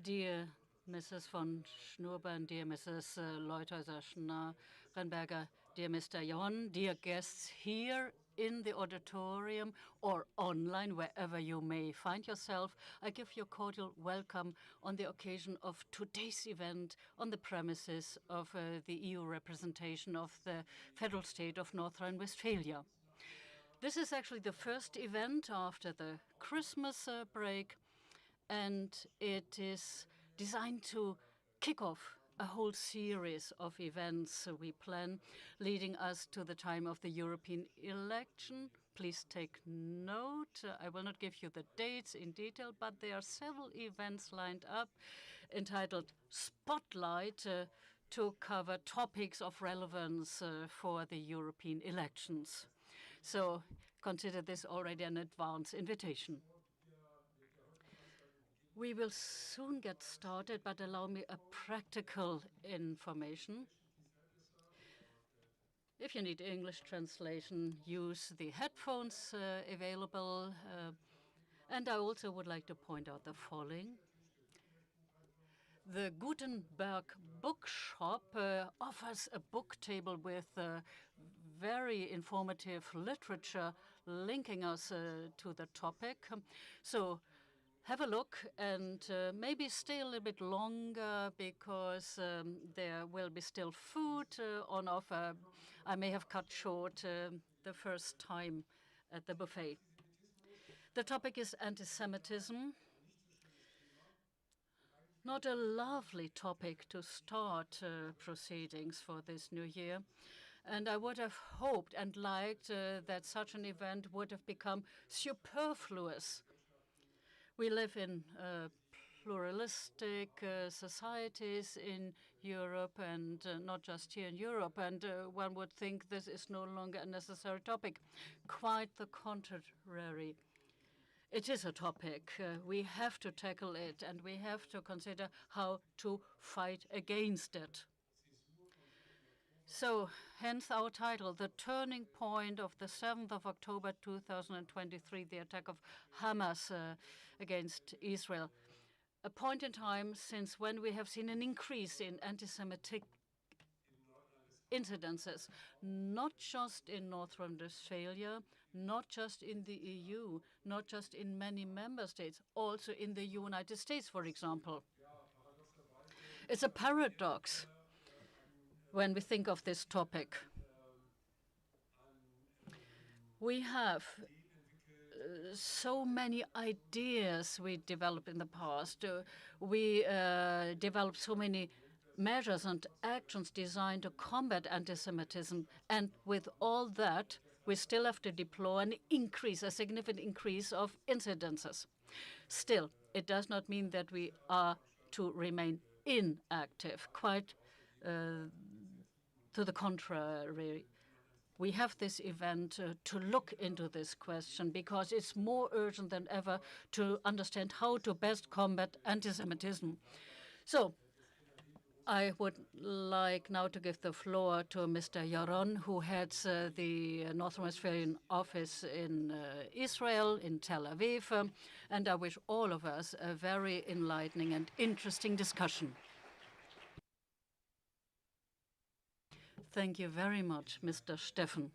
Dear Mrs. von Schnurban, dear Mrs. Leuthäuser-Schnarrenberger, dear Mr. Jon, dear guests here in the auditorium or online, wherever you may find yourself, I give you a cordial welcome on the occasion of today's event on the premises of the EU representation of the federal state of North Rhine-Westphalia. This is actually the first event after the Christmas break, and it is designed to kick off a whole series of events we plan leading us to the time of the European election. Please take note. I will not give you the dates in detail, but there are several events lined up entitled Spotlight to cover topics of relevance for the European elections. So consider this already an advance invitation. We will soon get started, but allow me a practical information. If you need English translation, use the headphones available. And I also would like to point out the following. The Gutenberg Bookshop offers a book table with very informative literature linking us to the topic. So have a look and maybe stay a little bit longer because there will be still food on offer. I may have cut short the first time at the buffet. The topic is anti-Semitism. Not a lovely topic to start proceedings for this new year. And I would have hoped and liked that such an event would have become superfluous. We live in pluralistic societies in Europe, and not just here in Europe, and one would think this is no longer a necessary topic. Quite the contrary. It is a topic. We have to tackle it, and we have to consider how to fight against it. So, hence our title, The Turning Point of the 7th of October 2023, the attack of Hamas against Israel. A point in time since when we have seen an increase in anti-Semitic incidences, not just in North Rhine-Westphalia, not just in the EU, not just in many member states, also in the United States, for example. It's a paradox when we think of this topic. We have so many ideas we developed in the past. We developed so many measures and actions designed to combat anti-Semitism. And with all that, we still have to deploy an increase, a significant increase of incidences. Still, it does not mean that we are to remain inactive. Quite to the contrary. We have this event to look into this question because it's more urgent than ever to understand how to best combat anti-Semitism. So I would like now to give the floor to Mr. Yaron, who heads the North Rhine-Westphalian office in Israel, in Tel Aviv, and I wish all of us a very enlightening and interesting discussion. Thank you very much, Mr. Steffen.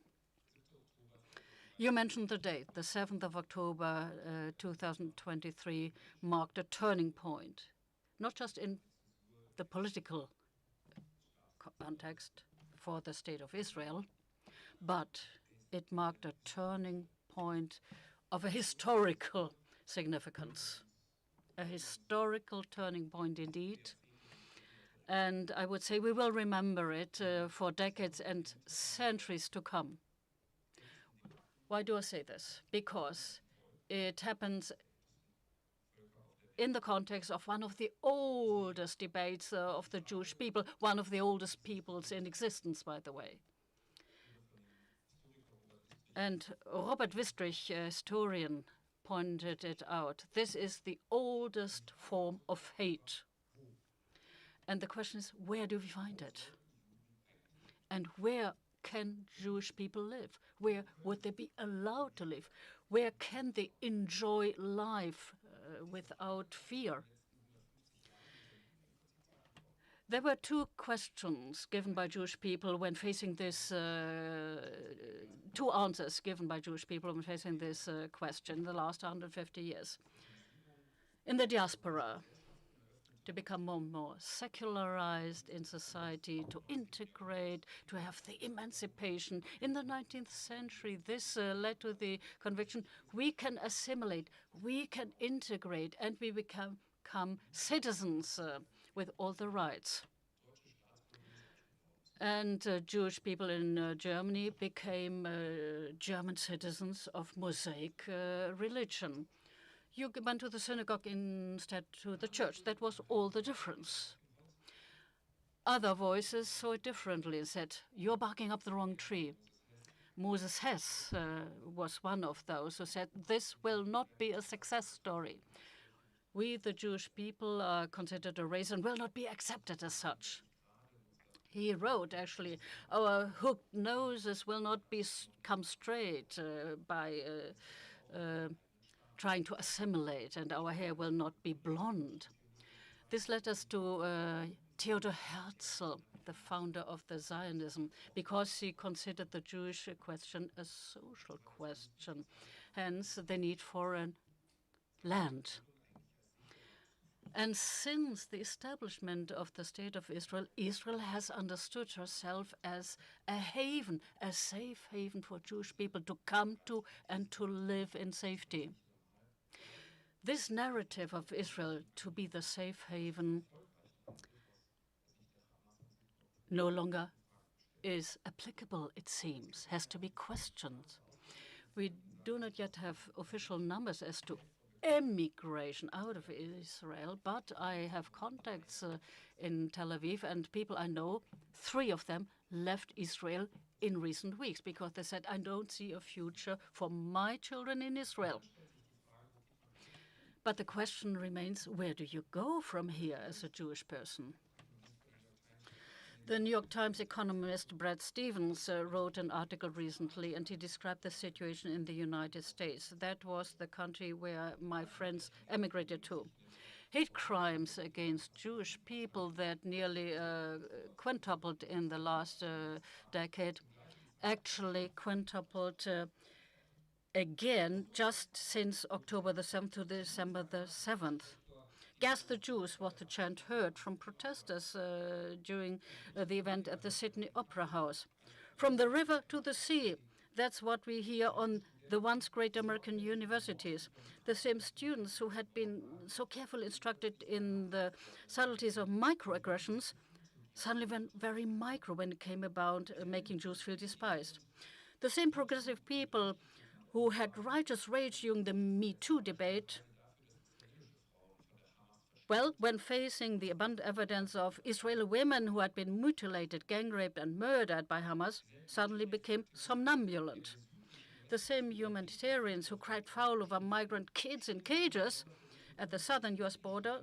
You mentioned the date, the 7th of October 2023 marked a turning point, not just in the political context for the State of Israel, but it marked a turning point of a historical significance, a historical turning point indeed. And I would say we will remember it for decades and centuries to come. Why do I say this? Because it happens in the context of one of the oldest debates of the Jewish people, one of the oldest peoples in existence, by the way. And Robert Wistrich, a historian, pointed it out. This is the oldest form of hate. And the question is, where do we find it? And where can Jewish people live? Where would they be allowed to live? Where can they enjoy life without fear? There were two questions given by Jewish people when facing this, two answers given by Jewish people when facing this question in the last 150 years. In the diaspora, to become more and more secularized in society, to integrate, to have the emancipation. In the 19th century, this led to the conviction we can assimilate, we can integrate, and we become citizens with all the rights. And Jewish people in Germany became German citizens of Mosaic religion. You went to the synagogue instead to the church. That was all the difference. Other voices saw it differently and said, you're barking up the wrong tree. Moses Hess was one of those who said, this will not be a success story. We, the Jewish people, are considered a race and will not be accepted as such. He wrote, actually, our hooked noses will not come straight by trying to assimilate, and our hair will not be blonde. This led us to Theodor Herzl, the founder of the Zionism, because he considered the Jewish question a social question, hence the need for a land. And since the establishment of the State of Israel, Israel has understood herself as a haven, a safe haven for Jewish people to come to and to live in safety. This narrative of Israel to be the safe haven no longer is applicable, it seems, has to be questioned. We do not yet have official numbers as to emigration out of Israel, but I have contacts in Tel Aviv, and people I know, 3 of them left Israel in recent weeks because they said, I don't see a future for my children in Israel. But the question remains, where do you go from here as a Jewish person? The New York Times economist Brad Stevens wrote an article recently, and he described the situation in the United States. That was the country where my friends emigrated to. Hate crimes against Jewish people that nearly quintupled in the last decade, actually quintupled again just since October the 7th to December the 7th. Gas the Jews was the chant heard from protesters during the event at the Sydney Opera House. From the river to the sea, that's what we hear on the once great American universities. The same students who had been so carefully instructed in the subtleties of microaggressions suddenly went very micro when it came about making Jews feel despised. The same progressive people who had righteous rage during the Me Too debate, well, when facing the abundant evidence of Israeli women who had been mutilated, gang raped, and murdered by Hamas, suddenly became somnambulant. The same humanitarians who cried foul over migrant kids in cages at the southern U.S. border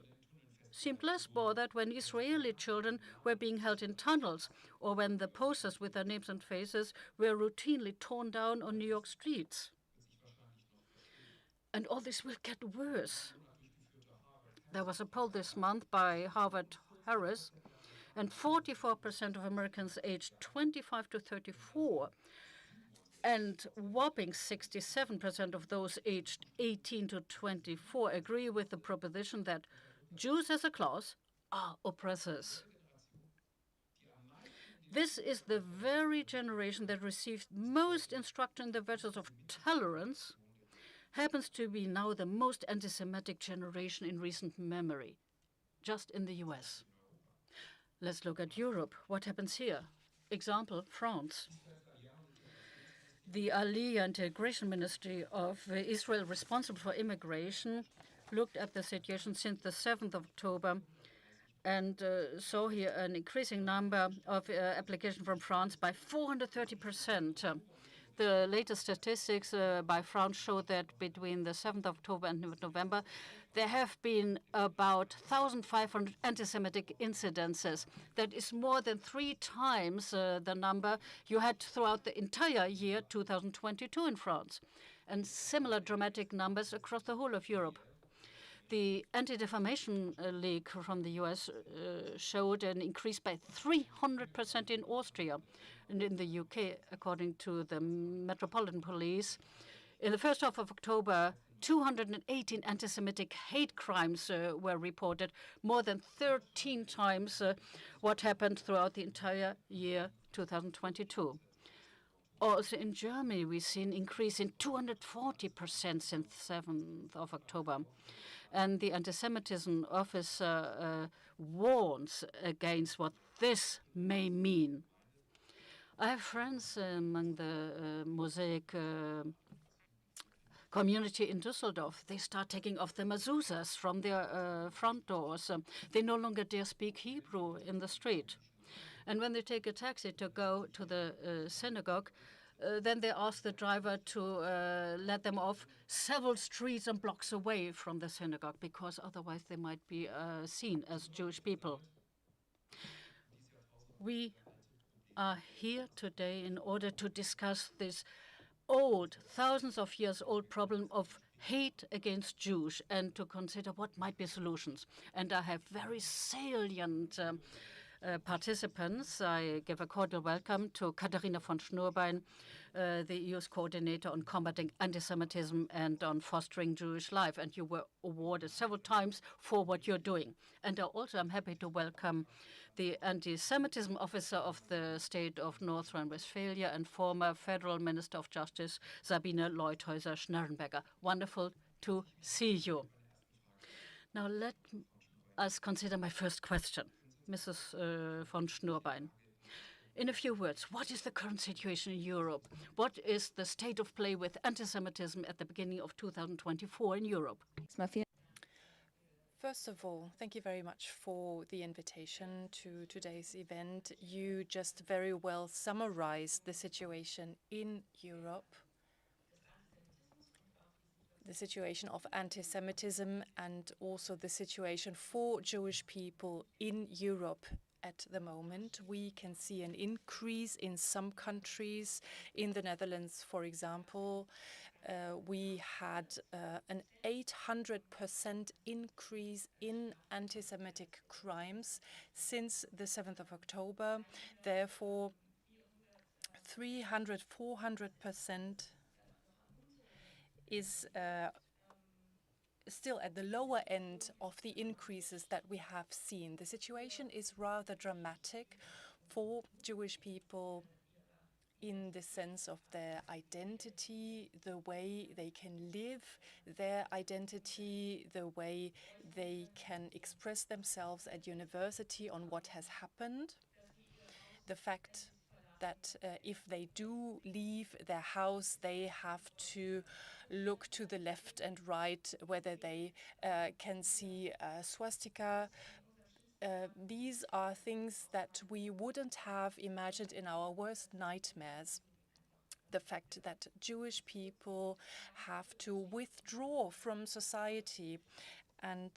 seemed less bothered when Israeli children were being held in tunnels or when the posters with their names and faces were routinely torn down on New York streets. And all this will get worse. There was a poll this month by Harvard Harris, and 44% of Americans aged 25 to 34 and whopping 67% of those aged 18 to 24 agree with the proposition that Jews as a class are oppressors. This is the very generation that received most instruction in the virtues of tolerance, happens to be now the most anti-Semitic generation in recent memory, just in the US. Let's look at Europe. What happens here? Example, France. The Aliyah Integration Ministry of Israel responsible for immigration looked at the situation since the 7th of October and saw here an increasing number of applications from France by 430%. The latest statistics by France show that between the 7th of October and November, there have been about 1,500 anti-Semitic incidences. That is more than 3 times the number you had throughout the entire year 2022 in France, and similar dramatic numbers across the whole of Europe. The Anti-Defamation League from the US showed an increase by 300% in Austria and in the UK, according to the Metropolitan Police. In the first half of October, 218 anti-Semitic hate crimes were reported, more than 13 times what happened throughout the entire year 2022. Also in Germany, we've seen an increase in 240% since 7th of October. And the Anti-Semitism Officer warns against what this may mean. I have friends among the Mosaic community in Düsseldorf. They start taking off the mezuzahs from their front doors. They no longer dare speak Hebrew in the street. And when they take a taxi to go to the synagogue, then they ask the driver to let them off several streets and blocks away from the synagogue, because otherwise they might be seen as Jewish people. We are here today in order to discuss this old, thousands of years old problem of hate against Jews and to consider what might be solutions. And I have very salient participants. I give a cordial welcome to Katharina von Schnurbein, the EU's coordinator on combating anti-Semitism and on fostering Jewish life. And you were awarded several times for what you're doing. And also I'm happy to welcome the anti-Semitism officer of the State of North Rhine-Westphalia and former Federal Minister of Justice, Sabine Leuthäuser-Schnarrenberger. Wonderful to see you. Now let us consider my first question. Mrs. von Schnurbein. In a few words, what is the current situation in Europe? What is the state of play with anti-Semitism at the beginning of 2024 in Europe? First of all, thank you very much for the invitation to today's event. You just very well summarized the situation in Europe, the situation of anti-Semitism, and also the situation for Jewish people in Europe at the moment. We can see an increase in some countries. In the Netherlands, for example, we had an 800% increase in anti-Semitic crimes since the 7th of October. Therefore, 300, 400% is still at the lower end of the increases that we have seen. The situation is rather dramatic for Jewish people in the sense of their identity, the way they can live their identity, the way they can express themselves at university on what has happened. The fact that if they do leave their house, they have to look to the left and right whether they can see a swastika. These are things that we wouldn't have imagined in our worst nightmares. The fact that Jewish people have to withdraw from society. And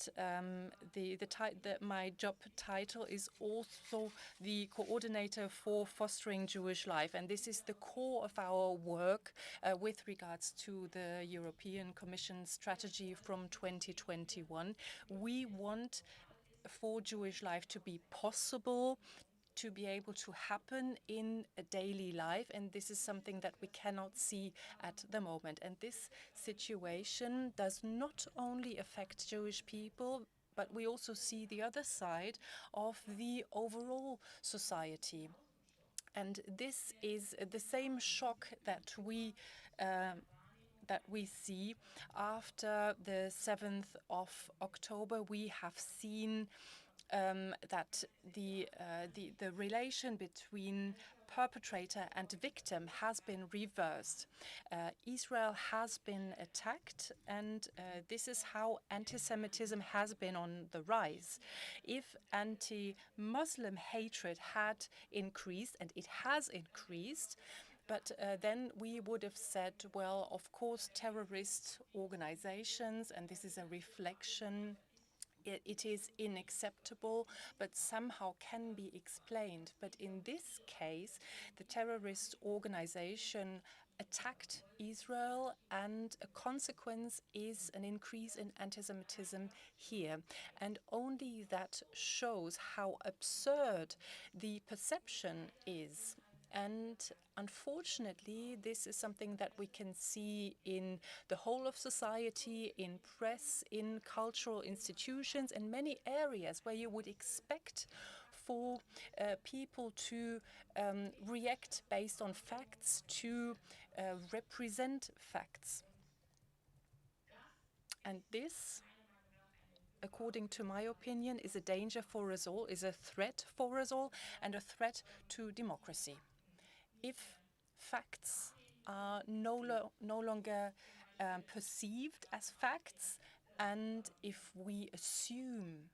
my job title is also the coordinator for fostering Jewish life. And this is the core of our work with regards to the European Commission strategy from 2021. We want for Jewish life to be possible, to be able to happen in a daily life, and this is something that we cannot see at the moment. And this situation does not only affect Jewish people, but we also see the other side of the overall society. And this is the same shock that we see after the 7th of October. We have seen that the relation between perpetrator and victim has been reversed. Israel has been attacked, and this is how anti-Semitism has been on the rise. If anti-Muslim hatred had increased, and it has increased, but then we would have said, well, of course, terrorist organizations, and this is a reflection. It is unacceptable, but somehow can be explained. But in this case, the terrorist organization attacked Israel, and a consequence is an increase in anti-Semitism here. And only that shows how absurd the perception is. And unfortunately, this is something that we can see in the whole of society, in press, in cultural institutions, in many areas where you would expect for people to react based on facts, to represent facts. And this, according to my opinion, is a danger for us all, is a threat for us all, and a threat to democracy. If facts are no longer perceived as facts, and if we assume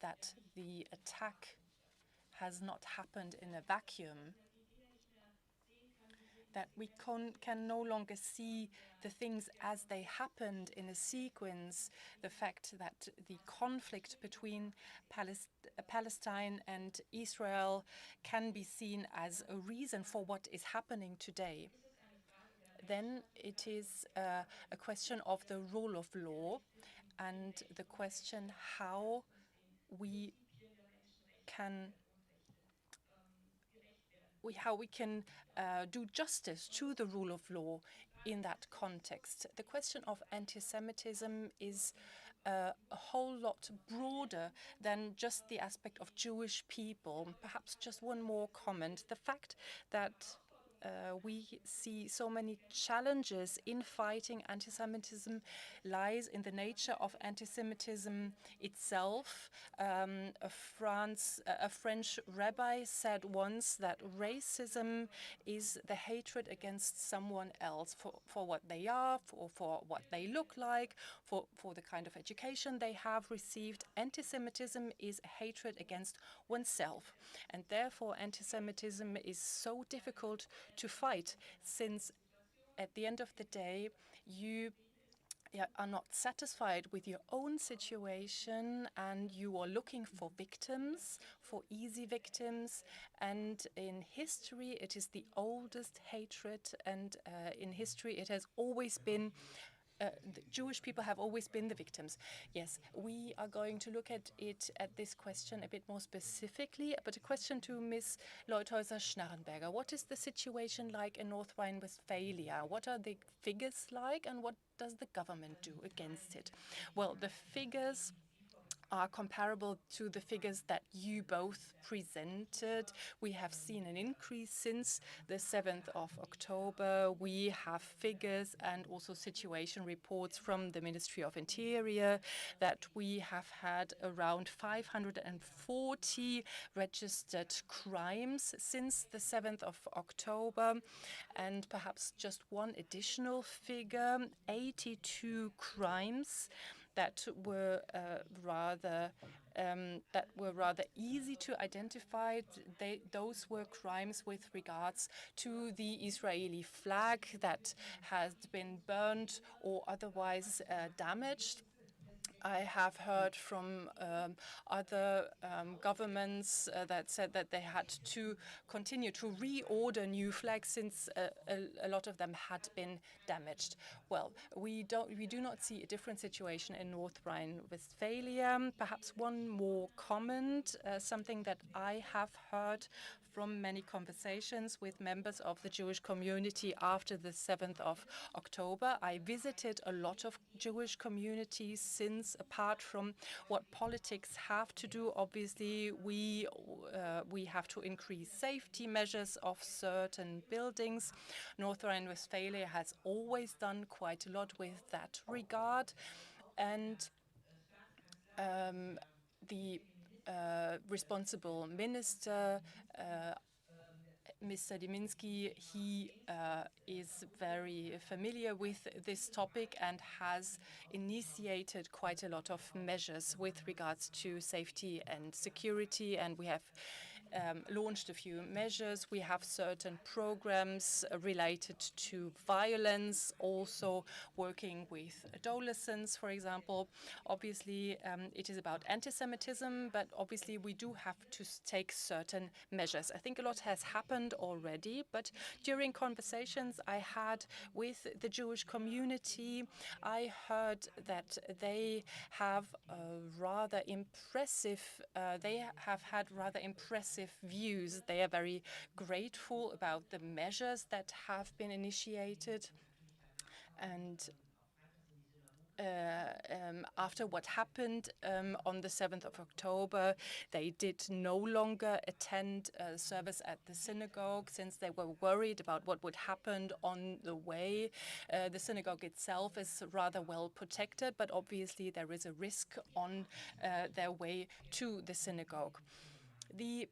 that the attack has not happened in a vacuum, that we can no longer see the things as they happened in a sequence, the fact that the conflict between Palestine and Israel can be seen as a reason for what is happening today, then it is a question of the rule of law and the question how we can do justice to the rule of law in that context. The question of anti-Semitism is a whole lot broader than just the aspect of Jewish people. Perhaps just one more comment. The fact that we see so many challenges in fighting anti-Semitism lies in the nature of anti-Semitism itself. A French rabbi said once that racism is the hatred against someone else for what they are, for what they look like, for the kind of education they have received. Anti-Semitism is a hatred against oneself. And therefore, anti-Semitism is so difficult to fight, since at the end of the day, you are not satisfied with your own situation and you are looking for victims, for easy victims. And in history, it is the oldest hatred, and in history, it has always been the Jewish people have always been the victims. Yes, we are going to look at this question a bit more specifically, but a question to Ms. Leuthäuser-Schnarrenberger. What is the situation like in North Rhine-Westphalia? What are the figures like, and what does the government do against it? Well, the figures are comparable to the figures that you both presented. We have seen an increase since the 7th of October. We have figures and also situation reports from the Ministry of Interior that we have had around 540 registered crimes since the 7th of October. And perhaps just one additional figure, 82 crimes that were rather easy to identify. Those were crimes with regards to the Israeli flag that has been burned or otherwise damaged. I have heard from other governments that said that they had to continue to reorder new flags since a lot of them had been damaged. Well, we do not see a different situation in North Rhine-Westphalia. Perhaps one more comment, something that I have heard from many conversations with members of the Jewish community after the 7th of October. I visited a lot of Jewish communities since, apart from what politics have to do, obviously, we have to increase safety measures of certain buildings. North Rhine-Westphalia has always done quite a lot with that regard. And the responsible minister, Mr. Diminsky, he is very familiar with this topic and has initiated quite a lot of measures with regards to safety and security. And we have launched a few measures. We have certain programs related to violence, also working with adolescents, for example. Obviously, it is about anti-Semitism, but obviously we do have to take certain measures. I think a lot has happened already, but during conversations I had with the Jewish community, I heard that they have rather impressive, they have had rather impressive views. They are very grateful about the measures that have been initiated. And after what happened on the 7th of October, they did no longer attend service at the synagogue since they were worried about what would happen on the way. The synagogue itself is rather well protected, but obviously there is a risk on their way to the synagogue. The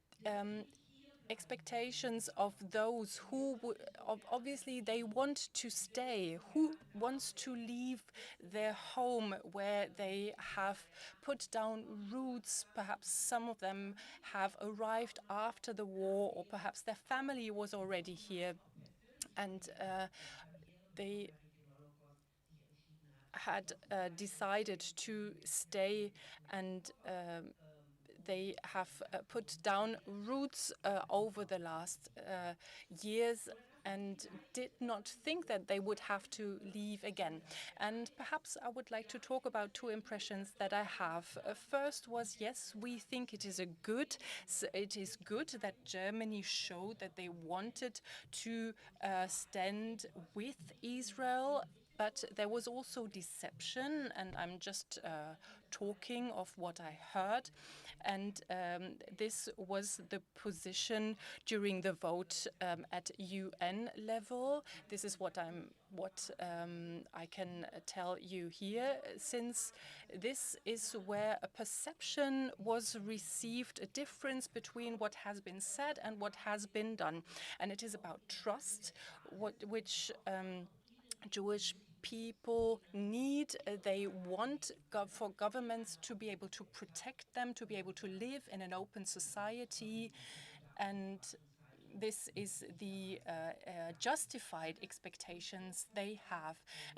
expectations of those who obviously they want to stay, who wants to leave their home where they have put down roots. Perhaps some of them have arrived after the war, or perhaps their family was already here, and they had decided to stay, and they have put down roots over the last years and did not think that they would have to leave again. And perhaps I would like to talk about two impressions that I have. First was, yes, we think it is good that Germany showed that they wanted to stand with Israel. But there was also deception, and I'm just talking of what I heard. And this was the position during the vote at UN level. This is what I can tell you here, since this is where a perception was received, a difference between what has been said and what has been done. And it is about trust, which Jewish people need. They want for governments to be able to protect them, to be able to live in an open society. And this is the justified expectations they have.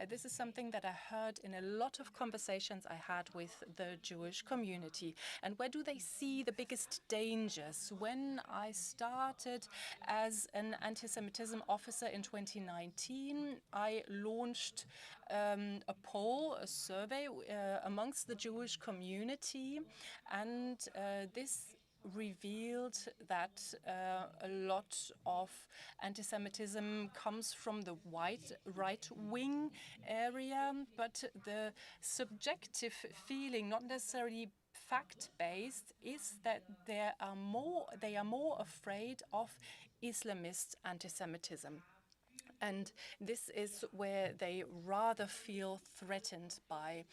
This is something that I heard in a lot of conversations I had with the Jewish community. And where do they see the biggest dangers? When I started as an anti-Semitism officer in 2019, I launched a poll, a survey amongst the Jewish community, and this revealed that a lot of anti-Semitism comes from the right-wing area, but the subjective feeling, not necessarily fact-based, is that they are more afraid of Islamist anti-Semitism. And this is where they rather feel threatened by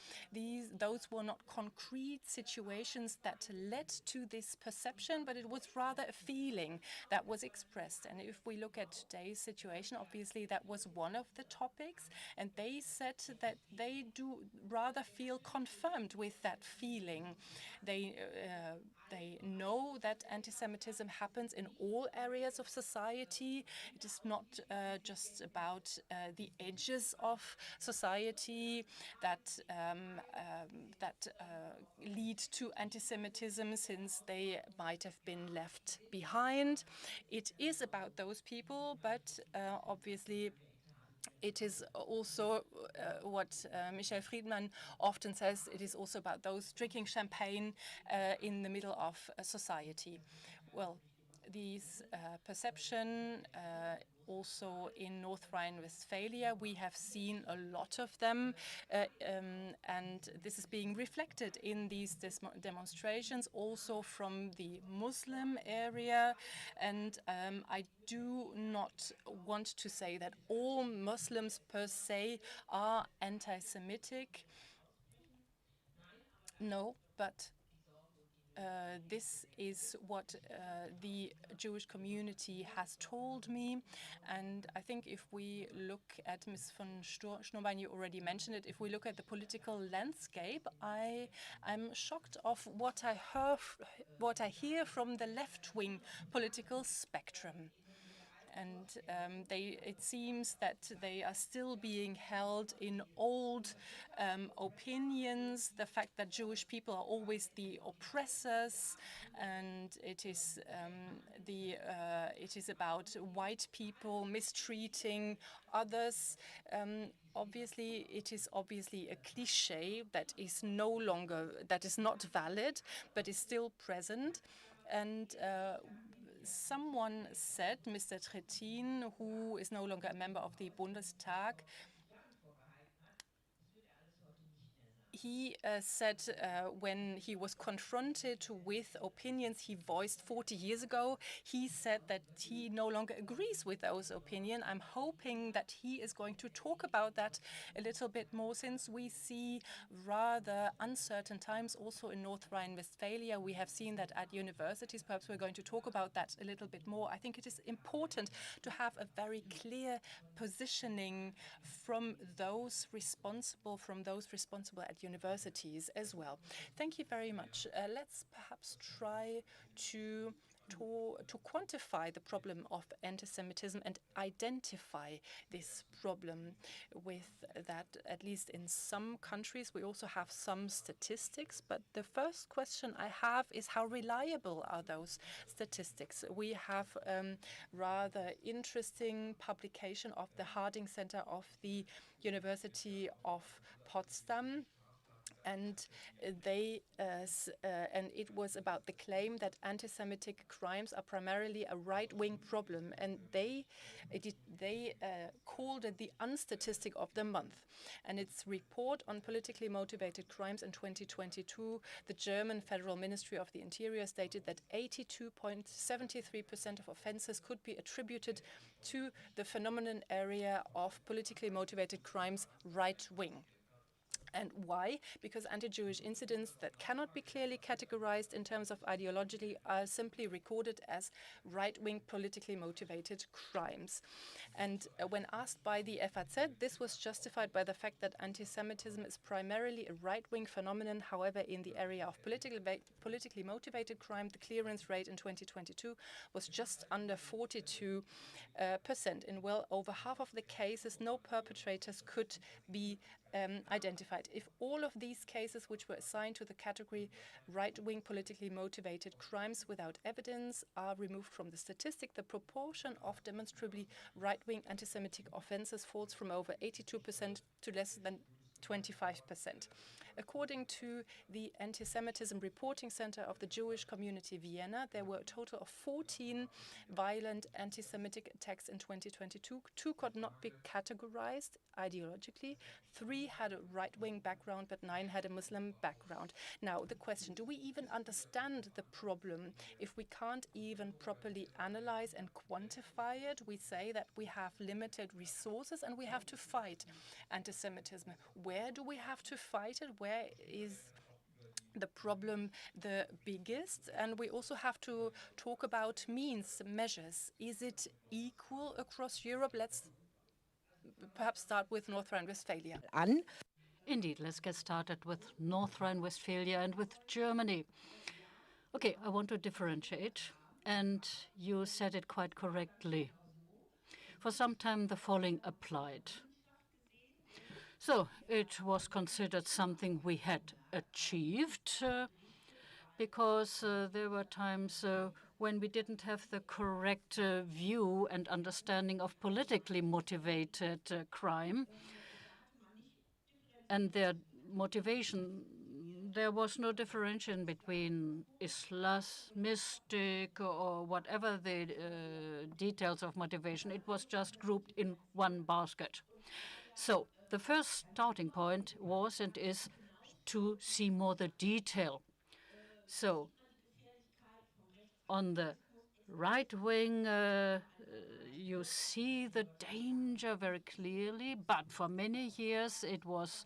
those were not concrete situations that led to this perception, but it was rather a feeling that was expressed. And if we look at today's situation, obviously that was one of the topics, and they said that they do rather feel confirmed with that feeling. They know that anti-Semitism happens in all areas of society. It is not just about the edges of society that lead to anti-Semitism, since they might have been left behind. It is about those people, but obviously it is also what Michel Friedman often says, it is also about those drinking champagne in the middle of society. Well, these perception also in North Rhine-Westphalia, we have seen a lot of them, and this is being reflected in these demonstrations, also from the Muslim area. And I do not want to say that all Muslims per se are anti-Semitic. No, but this is what the Jewish community has told me. And I think if we look at Ms. von Schnurbein, you already mentioned it, if we look at the political landscape, I'm shocked of what I hear from the left-wing political spectrum. And it seems that they are still being held in old opinions, the fact that Jewish people are always the oppressors, and it is about white people mistreating others. Obviously, it is obviously a cliche that is not valid, but is still present. And someone said, Mr. Trittin, who is no longer a member of the Bundestag, he said when he was confronted with opinions he voiced 40 years ago, he said that he no longer agrees with those opinions. I'm hoping that he is going to talk about that a little bit more, since we see rather uncertain times also in North Rhine-Westphalia. We have seen that at universities. Perhaps we're going to talk about that a little bit more. I think it is important to have a very clear positioning from those responsible at universities as well. Thank you very much. Let's perhaps try to quantify the problem of anti-Semitism and identify this problem. With that, at least in some countries, we also have some statistics. But the first question I have is, how reliable are those statistics? We have rather interesting publication of the Harding Center of the University of Potsdam. And it was about the claim that anti-Semitic crimes are primarily a right-wing problem, and they called it the unstatistic of the month. And its report on politically motivated crimes in 2022, the German Federal Ministry of the Interior stated that 82.73% of offenses could be attributed to the phenomenon area of politically motivated crimes, right-wing. And why? Because anti-Jewish incidents that cannot be clearly categorized in terms of ideology are simply recorded as right-wing politically motivated crimes. And when asked by the FAZ, this was justified by the fact that anti-Semitism is primarily a right-wing phenomenon. However, in the area of politically motivated crime, the clearance rate in 2022 was just under 42%. In well over half of the cases, no perpetrators could be identified. If all of these cases, which were assigned to the category right-wing politically motivated crimes without evidence, are removed from the statistic, the proportion of demonstrably right-wing anti-Semitic offenses falls from over 82% to less than 25%. According to the Anti-Semitism Reporting Center of the Jewish Community Vienna, there were a total of 14 violent anti-Semitic attacks in 2022. 2 could not be categorized ideologically. 3 had a right-wing background, but 9 had a Muslim background. Now, the question, do we even understand the problem if we can't even properly analyze and quantify it? We say that we have limited resources and we have to fight anti-Semitism. Where do we have to fight it? Where is the problem the biggest? And we also have to talk about means, measures. Is it equal across Europe? Let's perhaps start with North Rhine-Westphalia. Indeed, let's get started with North Rhine-Westphalia and with Germany. Okay, I want to differentiate, and you said it quite correctly. For some time, the following applied. So it was considered something we had achieved because there were times when we didn't have the correct view and understanding of politically motivated crime and their motivation. There was no differentiation between Islamistic or whatever the details of motivation. It was just grouped in one basket. So the first starting point was and is to see more the detail. So on the right wing, you see the danger very clearly, but for many years it was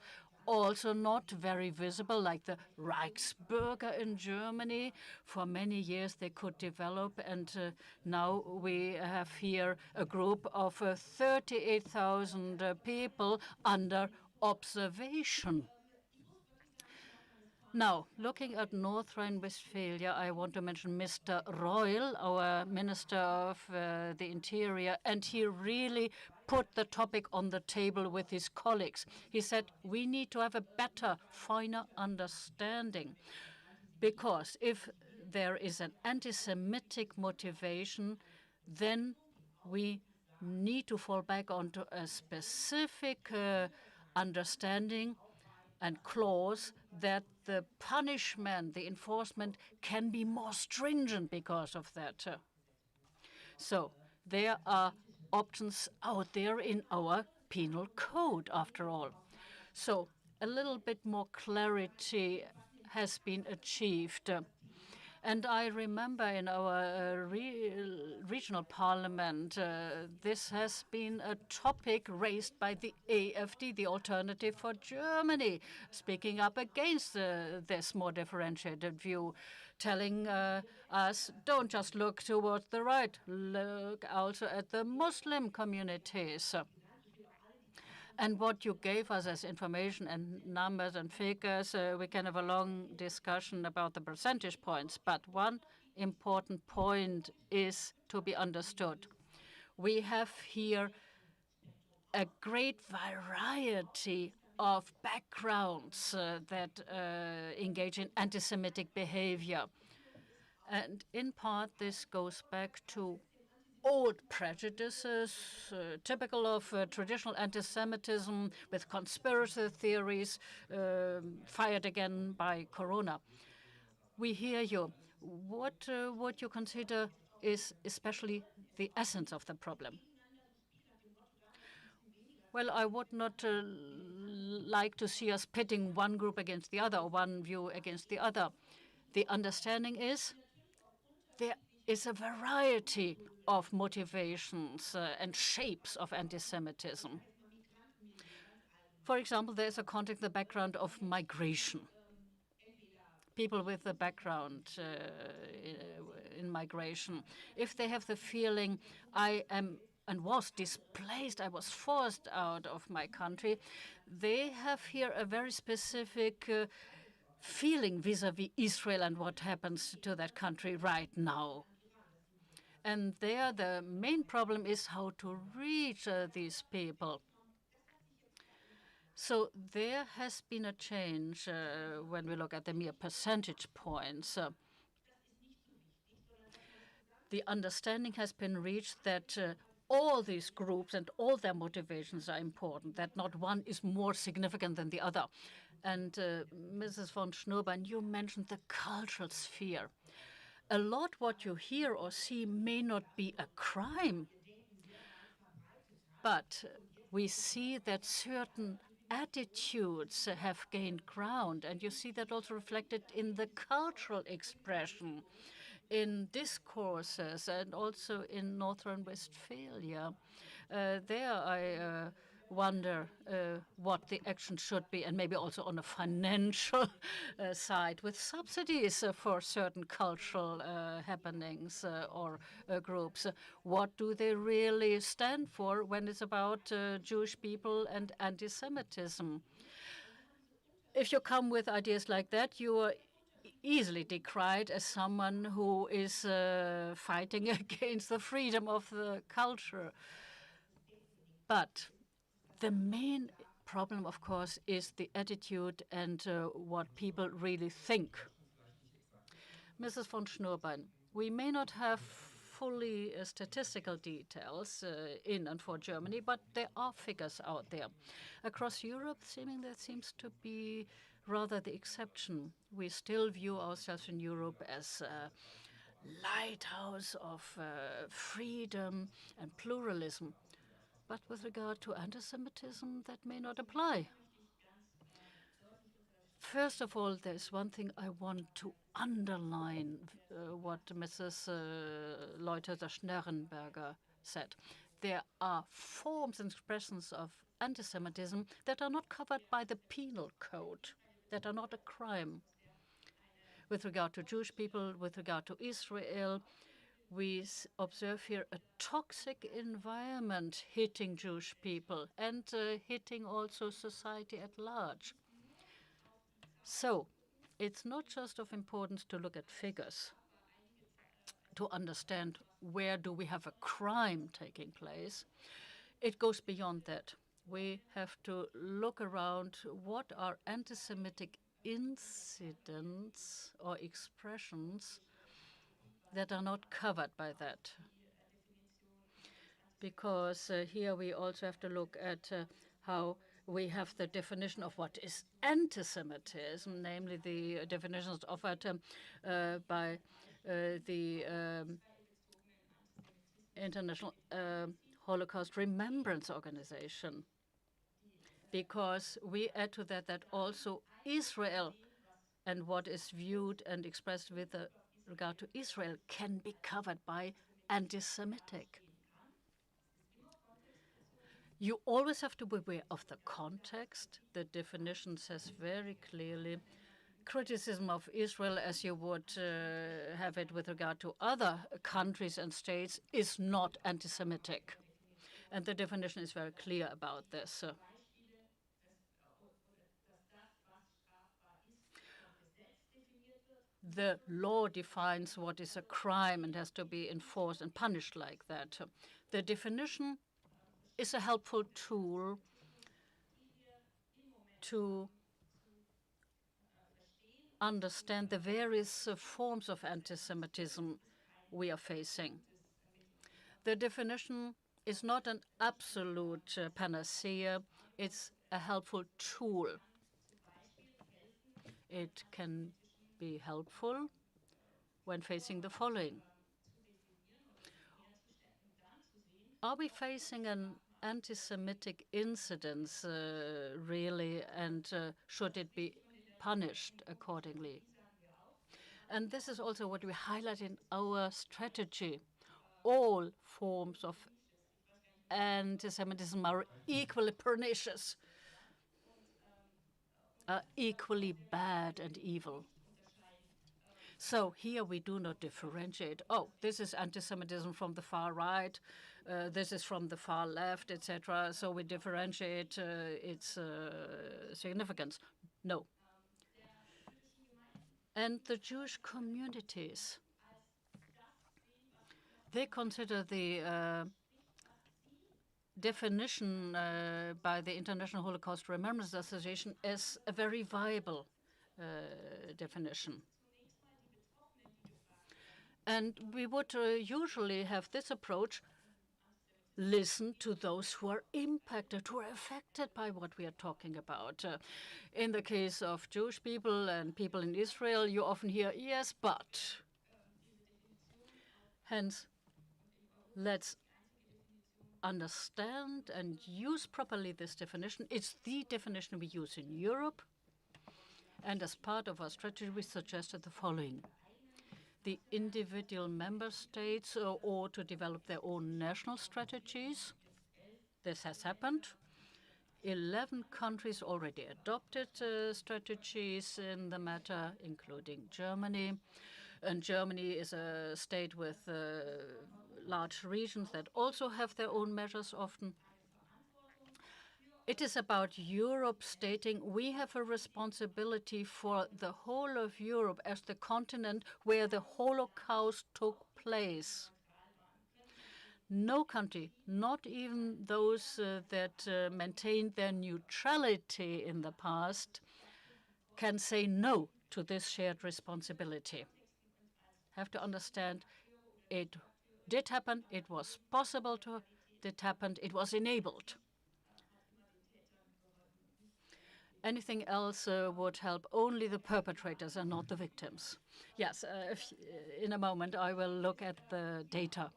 also not very visible, like the Reichsbürger in Germany. For many years they could develop, and now we have here a group of 38,000 people under observation. Now, looking at North Rhine-Westphalia, I want to mention Mr. Reul, our Minister of the Interior, and he really put the topic on the table with his colleagues. He said, we need to have a better, finer understanding, because if there is an anti-Semitic motivation, then we need to fall back onto a specific understanding and clause that the punishment, the enforcement can be more stringent because of that. So there are options out there in our penal code, after all. So a little bit more clarity has been achieved. And I remember in our regional parliament, this has been a topic raised by the AfD, the Alternative for Germany, speaking up against this more differentiated view, telling us, don't just look towards the right, look also at the Muslim communities. And what you gave us as information and numbers and figures, we can have a long discussion about the percentage points, but one important point is to be understood. We have here a great variety of backgrounds that engage in anti-Semitic behavior. And in part, this goes back to old prejudices, typical of traditional anti-Semitism, with conspiracy theories fired again by Corona. We hear you. What would you consider is especially the essence of the problem? Well, I would not like to see us pitting one group against the other, or one view against the other. The understanding is there is a variety of motivations and shapes of anti-Semitism. For example, there's a context, the background of migration. People with a background in migration, if they have the feeling, I am and was displaced, I was forced out of my country, they have here a very specific feeling vis-à-vis Israel and what happens to that country right now. And there, the main problem is how to reach these people. So there has been a change when we look at the mere percentage points. The understanding has been reached that all these groups and all their motivations are important, that not one is more significant than the other. And Mrs. von Schnurbein, you mentioned the cultural sphere. A lot what you hear or see may not be a crime, but we see that certain attitudes have gained ground, and you see that also reflected in the cultural expression, in discourses, and also in North Rhine-Westphalia. There I wonder what the action should be, and maybe also on a financial side with subsidies for certain cultural happenings or groups. What do they really stand for when it's about Jewish people and anti-Semitism? If you come with ideas like that, you are easily decried as someone who is fighting against the freedom of the culture. But the main problem, of course, is the attitude and what people really think. Mrs. von Schnurbein, we may not have fully statistical details in and for Germany, but there are figures out there. Across Europe, that seems to be rather the exception. We still view ourselves in Europe as a lighthouse of freedom and pluralism. But with regard to anti-Semitism, that may not apply. First of all, there's one thing I want to underline, what Mrs. Leuthers-Schnarrenberger said. there are forms and expressions of anti-Semitism that are not covered by the penal code, that are not a crime. With regard to Jewish people, with regard to Israel, we observe here a toxic environment hitting Jewish people and hitting also society at large. So it's not just of importance to look at figures, to understand where do we have a crime taking place. It goes beyond that. We have to look around what are anti-Semitic incidents or expressions that are not covered by that. Because here we also have to look at how we have the definition of what is anti-Semitism, namely the definitions offered by the International Holocaust Remembrance Organization. Because we add to that that also Israel and what is viewed and expressed with regard to Israel can be covered by anti-Semitic. You always have to be aware of the context. The definition says very clearly criticism of Israel, as you would have it with regard to other countries and states, is not anti-Semitic. And the definition is very clear about this. The law defines what is a crime and has to be enforced and punished like that. The definition is a helpful tool to understand the various forms of anti-Semitism we are facing. The definition is not an absolute panacea. It's a helpful tool. It can be helpful when facing the following. Are we facing an anti-Semitic incident really, and should it be punished accordingly? And this is also what we highlight in our strategy. All forms of anti-Semitism are equally pernicious, are equally bad and evil. So here we do not differentiate. Oh, this is anti-Semitism from the far right, this is from the far left, etc. So we differentiate its significance. No. And the Jewish communities, they consider the definition by the International Holocaust Remembrance Association as a very viable definition. And we would usually have this approach: listen to those who are impacted, who are affected by what we are talking about. In the case of Jewish people and people in Israel, you often hear, yes, but. Hence, let's understand and use properly this definition. It's the definition we use in Europe. And as part of our strategy, we suggested the following. The individual member states ought to develop their own national strategies. This has happened. 11 countries already adopted strategies in the matter, including Germany. And Germany is a state with large regions that also have their own measures often. It is about Europe stating we have a responsibility for the whole of Europe as the continent where the Holocaust took place. No country, not even those that maintained their neutrality in the past, can say no to this shared responsibility. Have to understand it did happen, it was possible to, it happened, it was enabled. Anything else would help only the perpetrators and not the victims. Yes, in a moment I will look at the data.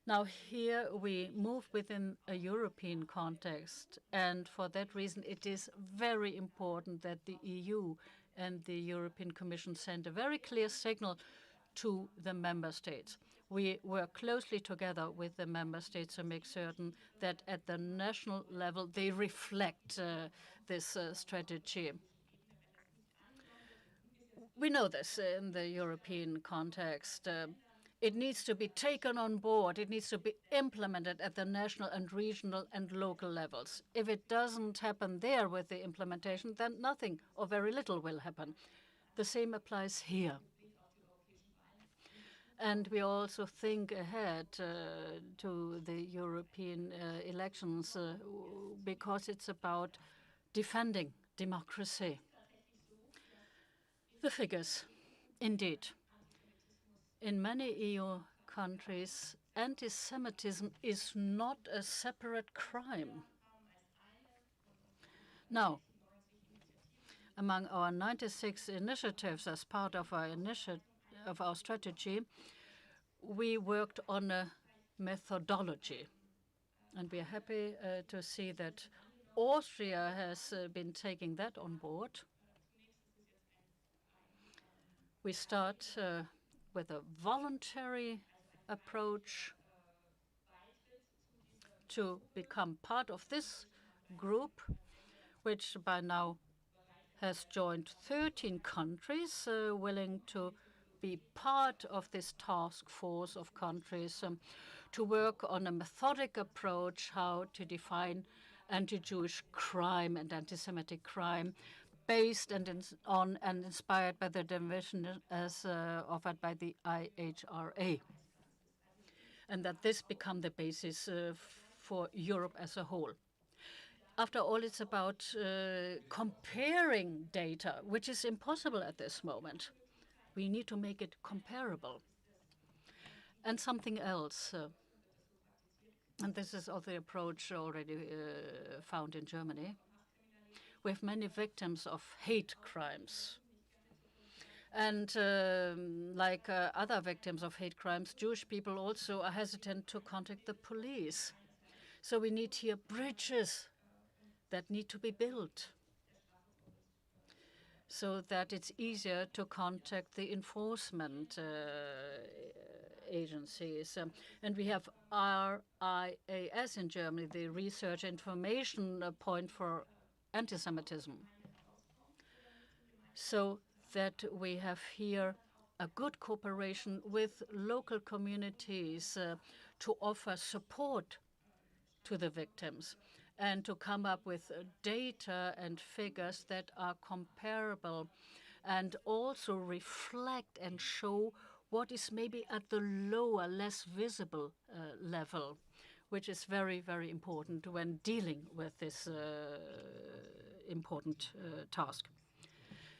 Now here we move within a European context, and for that reason it is very important that the EU and the European Commission send a very clear signal to the member states. We work closely together with the member states to make certain that at the national level they reflect this strategy. We know this in the European context. It needs to be taken on board. It needs to be implemented at the national and regional and local levels. If it doesn't happen there with the implementation, then nothing or very little will happen. The same applies here. And we also think ahead to the European elections because it's about defending democracy. The figures, indeed. In many EU countries, anti-Semitism is not a separate crime. Now, among our 96 initiatives as part of our strategy, we worked on a methodology. And we are happy to see that Austria has been taking that on board. We start with a voluntary approach to become part of this group, which by now has joined 13 countries willing to be part of this task force of countries to work on a methodic approach how to define anti-Jewish crime and anti-Semitic crime based on and inspired by the definition as offered by the IHRA. And that this become the basis for Europe as a whole. After all, it's about comparing data, which is impossible at this moment. We need to make it comparable. And something else, and this is also the approach already found in Germany. We have many victims of hate crimes. And like other victims of hate crimes, Jewish people also are hesitant to contact the police. So we need here bridges that need to be built so that it's easier to contact the enforcement agencies. And we have RIAS in Germany, the Research Information Point for Anti-Semitism. So that we have here a good cooperation with local communities to offer support to the victims and to come up with data and figures that are comparable and also reflect and show what is maybe at the lower, less visible level, which is very, very important when dealing with this important task.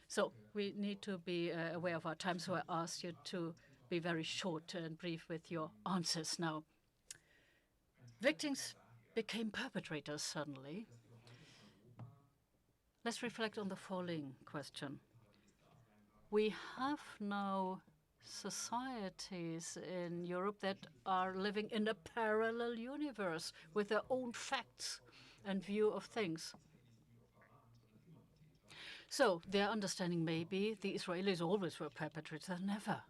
So we need to be aware of our time, so I ask you to be very short and brief with your answers now. Victims became perpetrators suddenly. Let's reflect on the following question. We have now societies in Europe that are living in a parallel universe with their own facts and view of things. So their understanding may be the Israelis always were perpetrators. They never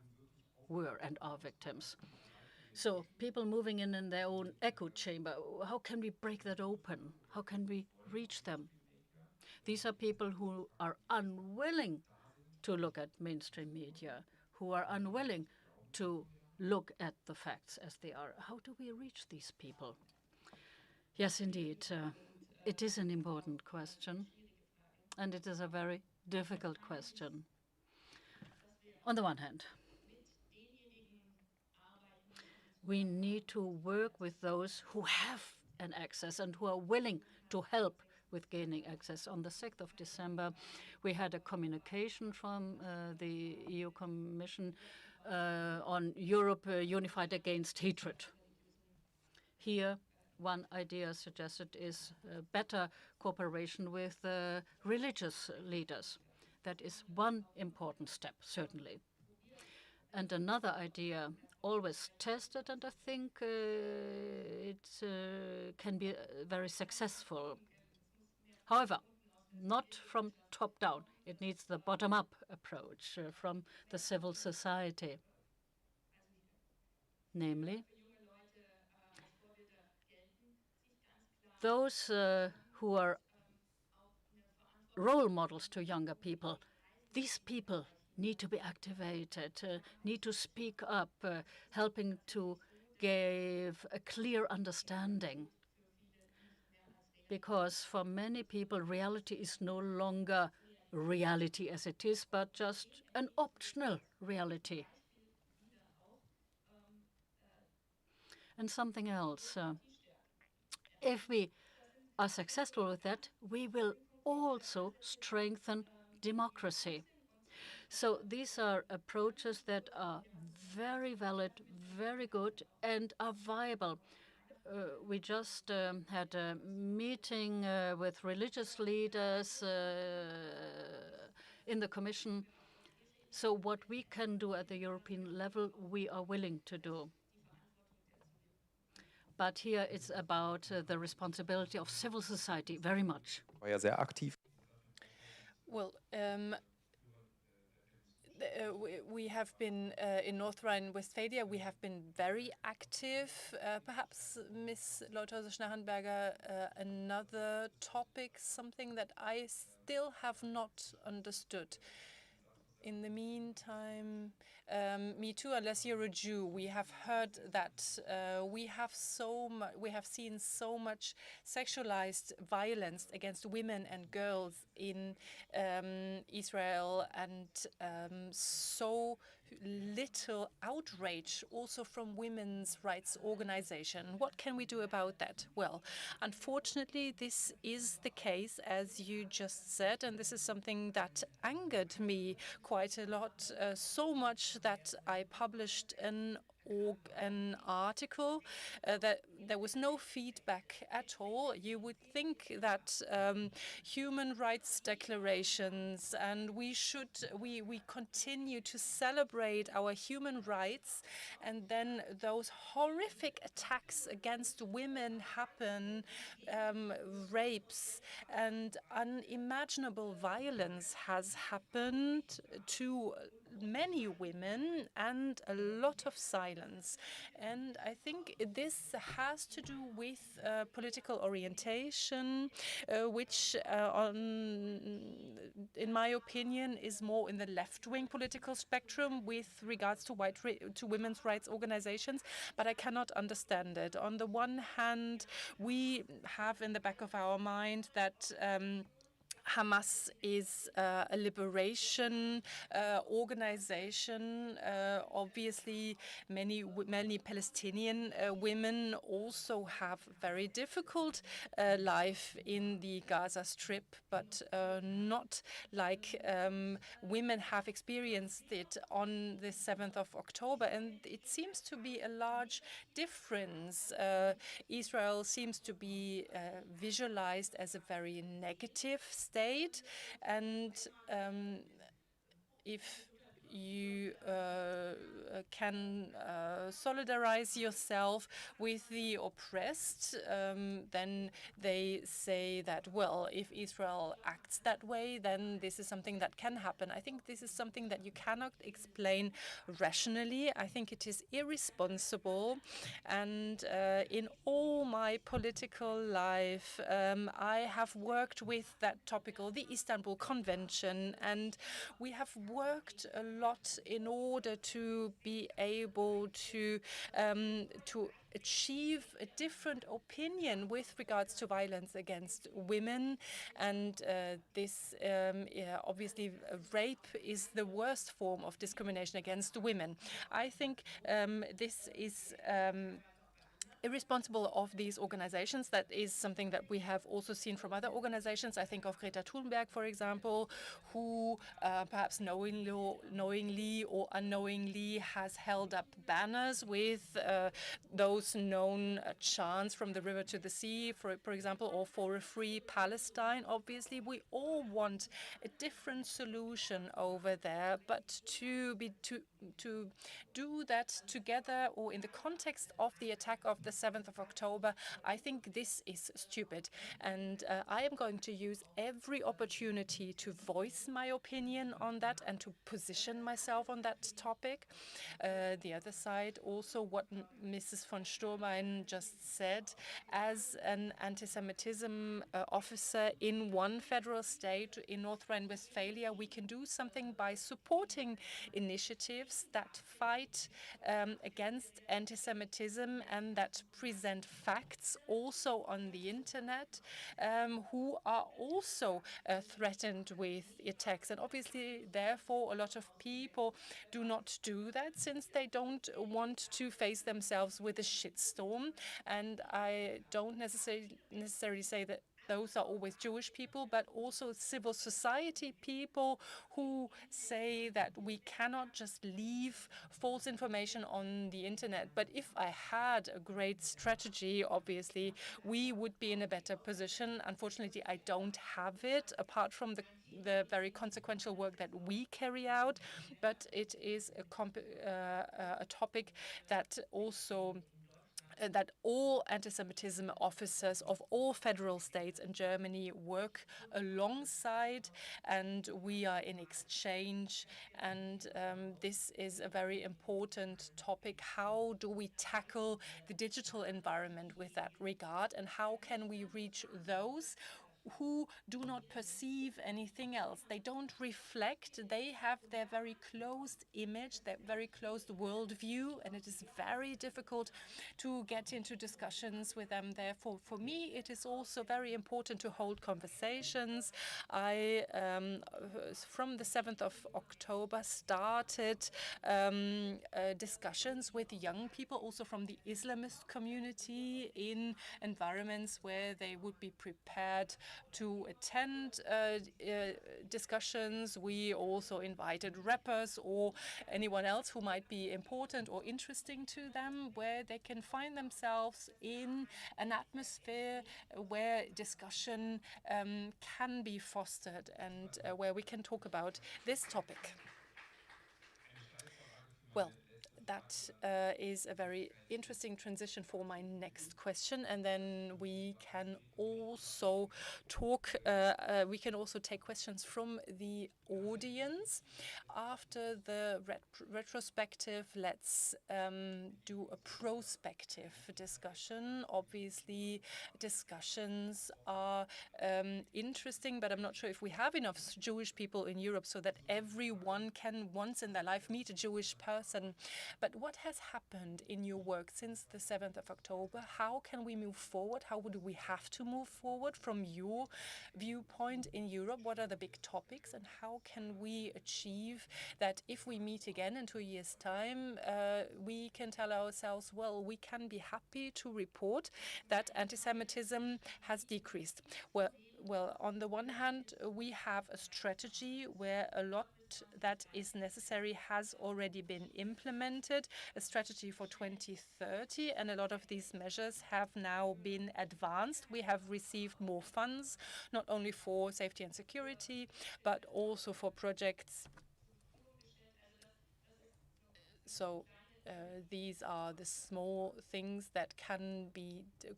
were and are victims. So people moving in their own echo chamber, how can we break that open? How can we reach them? These are people who are unwilling to look at mainstream media, who are unwilling to look at the facts as they are. How do we reach these people? Yes, indeed. It is an important question, and it is a very difficult question. On the one hand, we need to work with those who have an access and who are willing to help with gaining access. On the 6th of December, we had a communication from the EU Commission on Europe Unified Against Hatred. Here, one idea suggested is better cooperation with religious leaders. That is one important step, certainly. And another idea, always tested, and I think it can be very successful. However, not from top down. It needs the bottom-up approach from the civil society. namely those who are role models to younger people. These people need to be activated, need to speak up, helping to give a clear understanding. Because for many people, reality is no longer reality as it is, but just an optional reality. And something else. If we are successful with that, we will also strengthen democracy. So these are approaches that are very valid, very good, and are viable. We just had a meeting with religious leaders in the Commission. So what we can do at the European level, we are willing to do. But here it's about the responsibility of civil society very much. War ja sehr aktiv. Well, we have been in North Rhine-Westphalia. We have been very active. Perhaps Ms. Leuthauser-Schnarrenberger, another topic, something that I still have not understood. In the meantime, me too, unless you're a Jew, we have heard that we have seen so much sexualized violence against women and girls in Israel, and so little outrage also from women's rights organizations. What can we do about that? Well, unfortunately, this is the case, as you just said, and this is something that angered me quite a lot, so much that I published an article that there was no feedback at all. You would think that human rights declarations, and we continue to celebrate our human rights, and then those horrific attacks against women happen, rapes and unimaginable violence has happened to many women, and a lot of silence. And I think this has to do with political orientation, which, in my opinion, is more in the left-wing political spectrum with regards to women's rights organizations. But I cannot understand it. On the one hand, we have in the back of our mind that Hamas is a liberation organization. Obviously, many Palestinian women also have very difficult life in the Gaza Strip, but not like women have experienced it on the 7th of October. And it seems to be a large difference. Israel seems to be visualized as a very negative state, and if you can solidarize yourself with the oppressed, then they say that, well, if Israel acts that way, then this is something that can happen. I think this is something that you cannot explain rationally. I think it is irresponsible. And in all my political life, I have worked with that topical, the Istanbul Convention, and we have worked a lot in order to be able to achieve a different opinion with regards to violence against women. And this, obviously, rape is the worst form of discrimination against women. I think this is irresponsible of these organizations. That is something that we have also seen from other organizations. I think of Greta Thunberg, for example, who perhaps knowingly or unknowingly has held up banners with those known chants from the river to the sea, for example, or for a free Palestine. Obviously, we all want a different solution over there, but to do that together or in the context of the attack of the 7th of October, I think this is stupid. And I am going to use every opportunity to voice my opinion on that and to position myself on that topic. The other side, also what Mrs. von Sturbein just said, as an anti-Semitism officer in one federal state, in North Rhine-Westphalia, we can do something by supporting initiatives that fight against anti-Semitism and that present facts also on the internet, who are also threatened with attacks. And obviously, therefore, a lot of people do not do that since they don't want to face themselves with a shitstorm. And I don't necessarily say that those are always Jewish people, but also civil society people who say that we cannot just leave false information on the internet. But if I had a great strategy, obviously, we would be in a better position. Unfortunately, I don't have it, apart from the very consequential work that we carry out. But it is a topic that also that all anti-Semitism officers of all federal states in Germany work alongside, and we are in exchange. And this is a very important topic. How do we tackle the digital environment with that regard, and how can we reach those who do not perceive anything else? They don't reflect. They have their very closed image, their very closed worldview, and it is very difficult to get into discussions with them. Therefore, for me, it is also very important to hold conversations. I, from the 7th of October, started discussions with young people, also from the Islamist community, in environments where they would be prepared to attend discussions. We also invited rappers or anyone else who might be important or interesting to them, where they can find themselves in an atmosphere where discussion can be fostered and where we can talk about this topic. Well, that is a very interesting transition for my next question, and then we can also talk. We can also take questions from the audience. After the retrospective, let's do a prospective discussion. Obviously, discussions are interesting, but I'm not sure if we have enough Jewish people in Europe so that everyone can once in their life meet a Jewish person. But what has happened in your work since the 7th of October? How can we move forward? How do we have to move forward from your viewpoint in Europe? What are the big topics, and how can we achieve that if we meet again in 2 years' time, we can tell ourselves, well, we can be happy to report that anti-Semitism has decreased? Well, on the one hand, we have a strategy where a lot that is necessary has already been implemented, a strategy for 2030, and a lot of these measures have now been advanced. We have received more funds, not only for safety and security, but also for projects. So these are the small things that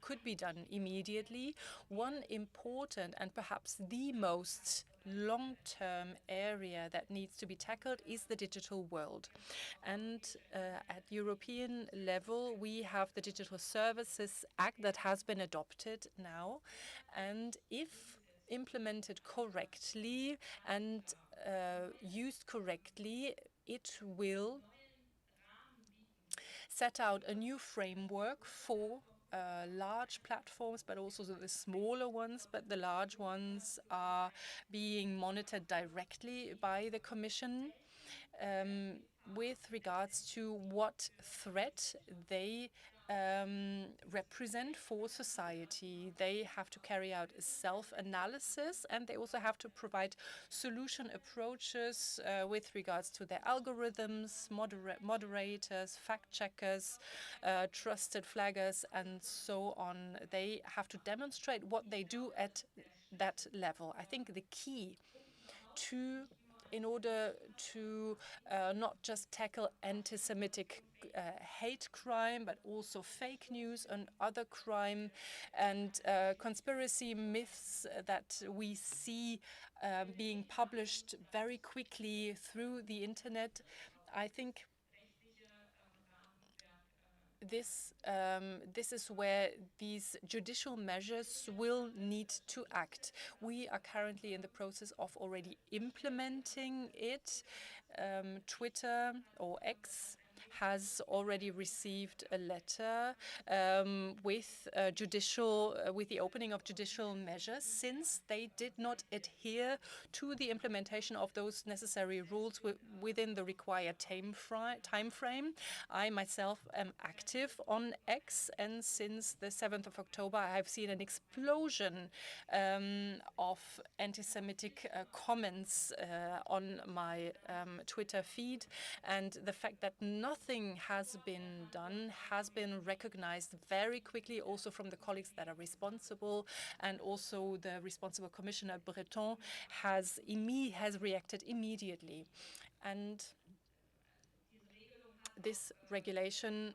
could be done immediately. One important and perhaps the most long-term area that needs to be tackled is the digital world. And at European level, we have the Digital Services Act that has been adopted now. And if implemented correctly and used correctly, it will set out a new framework for large platforms, but also the smaller ones. But the large ones are being monitored directly by the Commission with regards to what threat they represent for society. They have to carry out a self-analysis, and they also have to provide solution approaches with regards to their algorithms, moderators, fact-checkers, trusted flaggers, and so on. They have to demonstrate what they do at that level. I think the key to in order to not just tackle anti-Semitic hate crime, but also fake news and other crime and conspiracy myths that we see being published very quickly through the internet. I think this is where these judicial measures will need to act. We are currently in the process of already implementing it. Twitter or X has already received a letter with the opening of judicial measures, since they did not adhere to the implementation of those necessary rules within the required time frame. I myself am active on X, and since the 7th of October, I have seen an explosion of anti-Semitic comments on my Twitter feed, and the fact that nothing has been done has been recognized very quickly, also from the colleagues that are responsible, and also the responsible Commissioner Breton has reacted immediately. And this regulation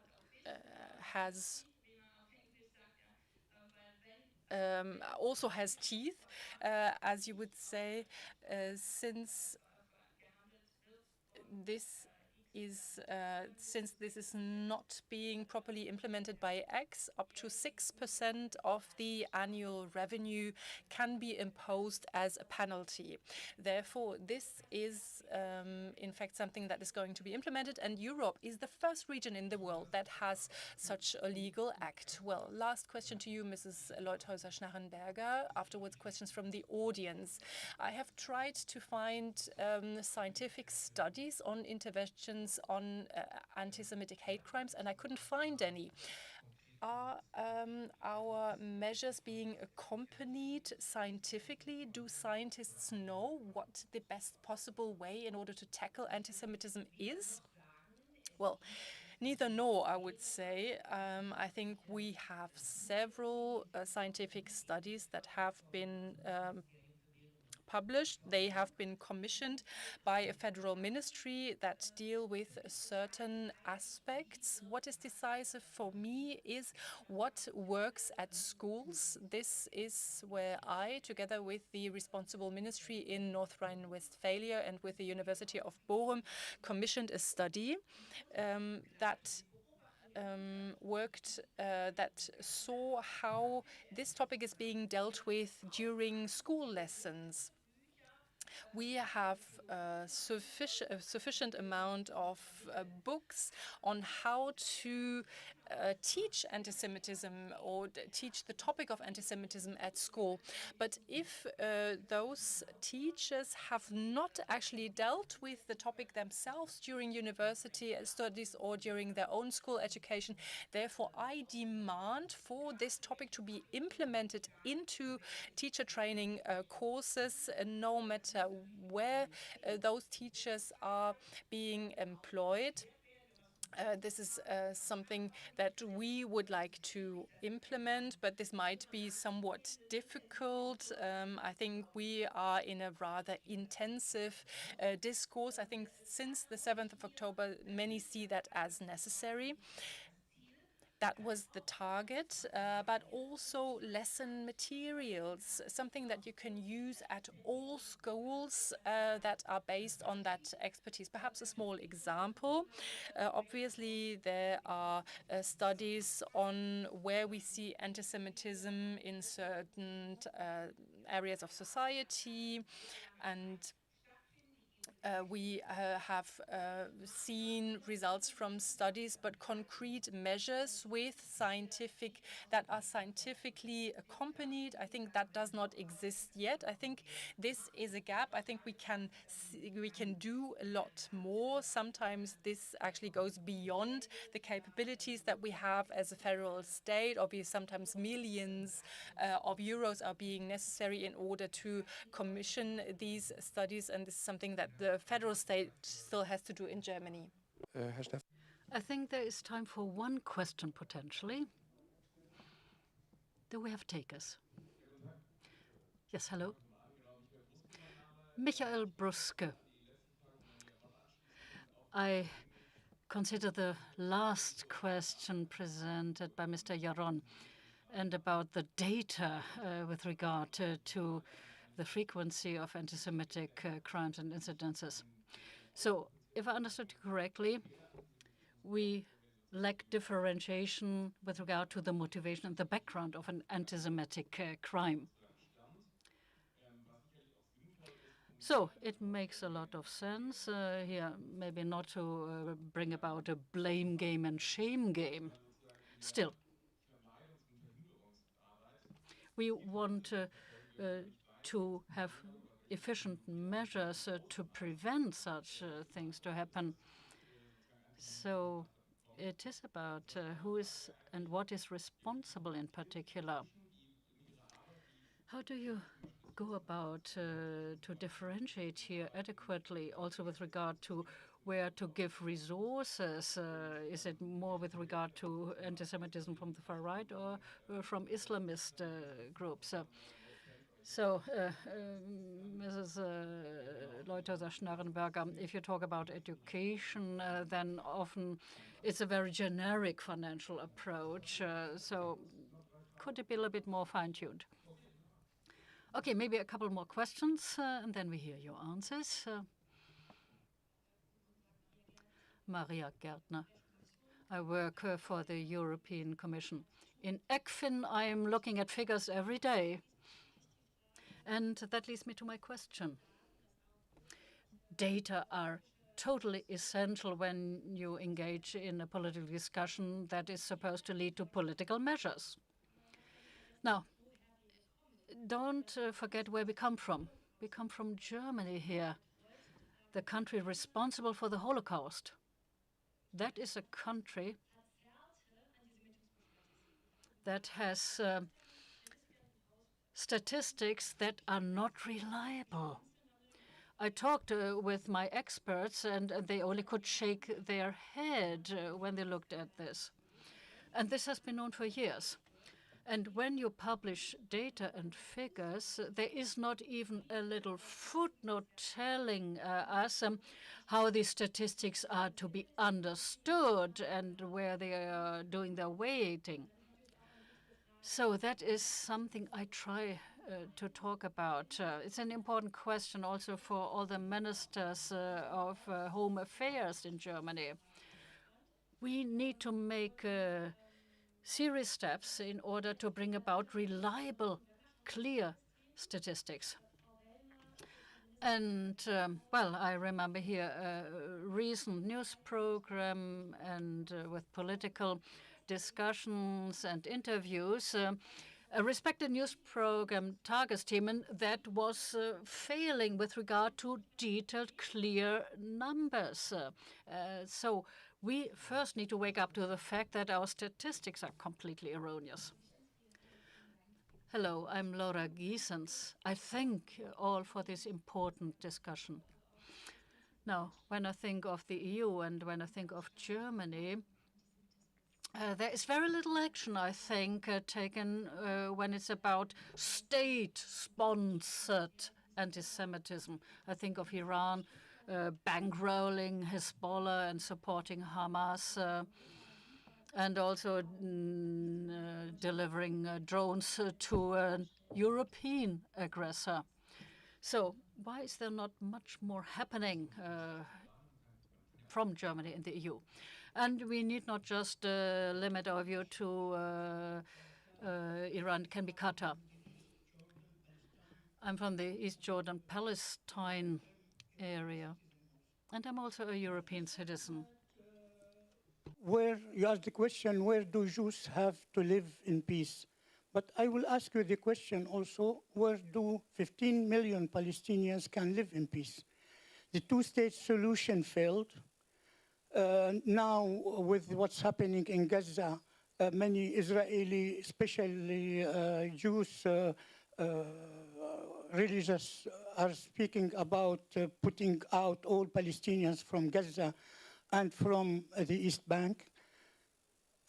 also has teeth, as you would say, since this is not being properly implemented by X, up to 6% of the annual revenue can be imposed as a penalty. Therefore, this is in fact something that is going to be implemented, and Europe is the first region in the world that has such a legal act. Well, last question to you, Mrs. Leuthäuser-Schnarrenberger. Afterwards, questions from the audience. I have tried to find scientific studies on interventions on anti-Semitic hate crimes, and I couldn't find any. Are our measures being accompanied scientifically? Do scientists know what the best possible way in order to tackle anti-Semitism is? Well, neither nor, I would say. I think we have several scientific studies that have been published. They have been commissioned by a federal ministry that deal with certain aspects. What is decisive for me is what works at schools. This is where I, together with the responsible ministry in North Rhine-Westphalia and with the University of Bochum, commissioned a study that that saw how this topic is being dealt with during school lessons. We have a sufficient amount of books on how to teach anti-Semitism or teach the topic of anti-Semitism at school. But if those teachers have not actually dealt with the topic themselves during university studies or during their own school education, therefore I demand for this topic to be implemented into teacher training courses, no matter where those teachers are being employed. This is something that we would like to implement, but this might be somewhat difficult. I think we are in a rather intensive discourse. I think since the 7th of October, many see that as necessary. That was the target, but also lesson materials, something that you can use at all schools that are based on that expertise. Perhaps a small example. Obviously, there are studies on where we see anti-Semitism in certain areas of society, and we have seen results from studies, but concrete measures that are scientifically accompanied, I think that does not exist yet. I think this is a gap. I think we can do a lot more. Sometimes this actually goes beyond the capabilities that we have as a federal state. Obviously, sometimes millions of euros are being necessary in order to commission these studies, and this is something that the federal state still has to do in Germany. I think there is time for one question, potentially. Do we have takers? Yes, hello. Michael Bruske. I consider the last question presented by Mr. Jaron and about the data with regard to the frequency of anti-Semitic crimes and incidences. So, if I understood correctly, we lack differentiation with regard to the motivation and the background of an anti-Semitic crime. So it makes a lot of sense here, maybe not to bring about a blame game and shame game. Still, we want to have efficient measures to prevent such things to happen. So it is about who is and what is responsible in particular. How do you go about to differentiate here adequately, also with regard to where to give resources? Is it more with regard to anti-Semitism from the far right or from Islamist groups? Mrs. Leuthauser-Schnarrenberger, if you talk about education, then often it's a very generic financial approach. So could it be a little bit more fine-tuned? Okay, maybe a couple more questions, and then we hear your answers. Maria Gärtner. I work for the European Commission. In ECFIN, I am looking at figures every day. And that leads me to my question. Data are totally essential when you engage in a political discussion that is supposed to lead to political measures. Now, don't forget where we come from. We come from Germany here, the country responsible for the Holocaust. That is a country that has statistics that are not reliable. I talked with my experts, and they only could shake their head when they looked at this. And this has been known for years. And when you publish data and figures, there is not even a little footnote telling us how these statistics are to be understood and where they are doing their weighting. So that is something I try to talk about. It's an important question also for all the ministers of Home Affairs in Germany. We need to make serious steps in order to bring about reliable, clear statistics. And, well, I remember here a recent news program and with political discussions and interviews, a respected news program, Tagesthemen, that was failing with regard to detailed, clear numbers. So we first need to wake up to the fact that our statistics are completely erroneous. Hello, I'm Laura Giesens. I thank you all for this important discussion. Now, when I think of the EU and when I think of Germany, there is very little action, I think, taken when it's about state-sponsored anti-Semitism. I think of Iran bankrolling Hezbollah and supporting Hamas, and also delivering drones to a European aggressor. So why is there not much more happening from Germany in the EU? And we need not just limit our view to Iran, it can be Qatar. I'm from the East Jordan, Palestine area, and I'm also a European citizen. Where you asked the question, where do Jews have to live in peace? But I will ask you the question also, where do 15 million Palestinians can live in peace? The two-state solution failed. Now, with what's happening in Gaza, many Israeli, especially Jews, religious, are speaking about putting out all Palestinians from Gaza and from the East Bank.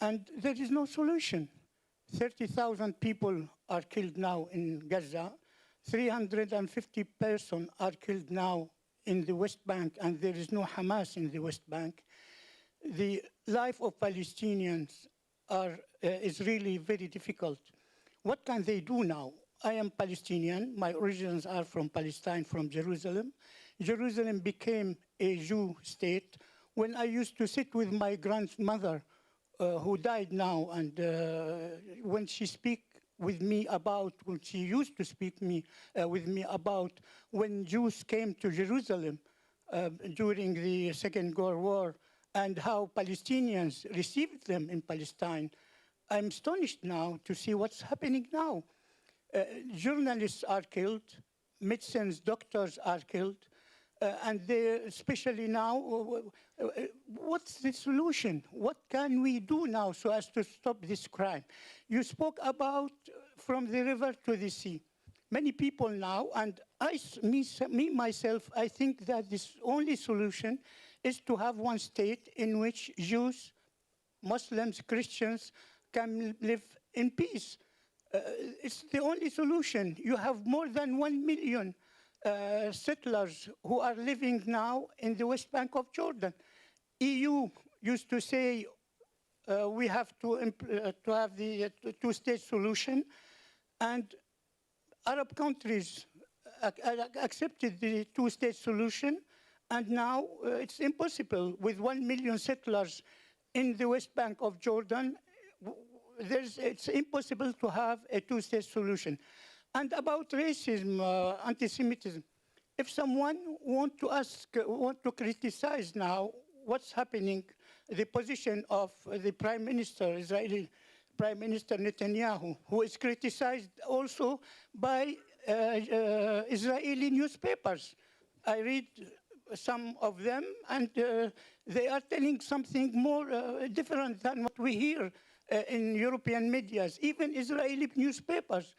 And there is no solution. 30,000 people are killed now in Gaza. 350 persons are killed now in the West Bank and there is no Hamas in the West Bank, the life of Palestinians is really very difficult. What can they do now? I am Palestinian. My origins are from Palestine, from Jerusalem. Jerusalem became a Jew state when I used to sit with my grandmother, who died now, and when she when she used to speak with me about when Jews came to Jerusalem during the Second World War and how Palestinians received them in Palestine, I'm astonished now to see what's happening now. Journalists are killed, medicines, doctors are killed, and especially now, what's the solution? What can we do now so as to stop this crime? You spoke about from the river to the sea. Many people now, and me myself, I think that this only solution is to have one state in which Jews, Muslims, Christians can live in peace. It's the only solution. You have more than 1 million settlers who are living now in the West Bank of Jordan. EU used to say we have to have the two-state solution, and Arab countries accepted the two-state solution, and now it's impossible. With 1 million settlers in the West Bank of Jordan, it's impossible to have a two-state solution. And about racism, anti-Semitism, if someone want to criticize now what's happening, the position of the Prime Minister, Israeli Prime Minister Netanyahu, who is criticized also by Israeli newspapers. I read some of them, and they are telling something more different than what we hear in European media, even Israeli newspapers.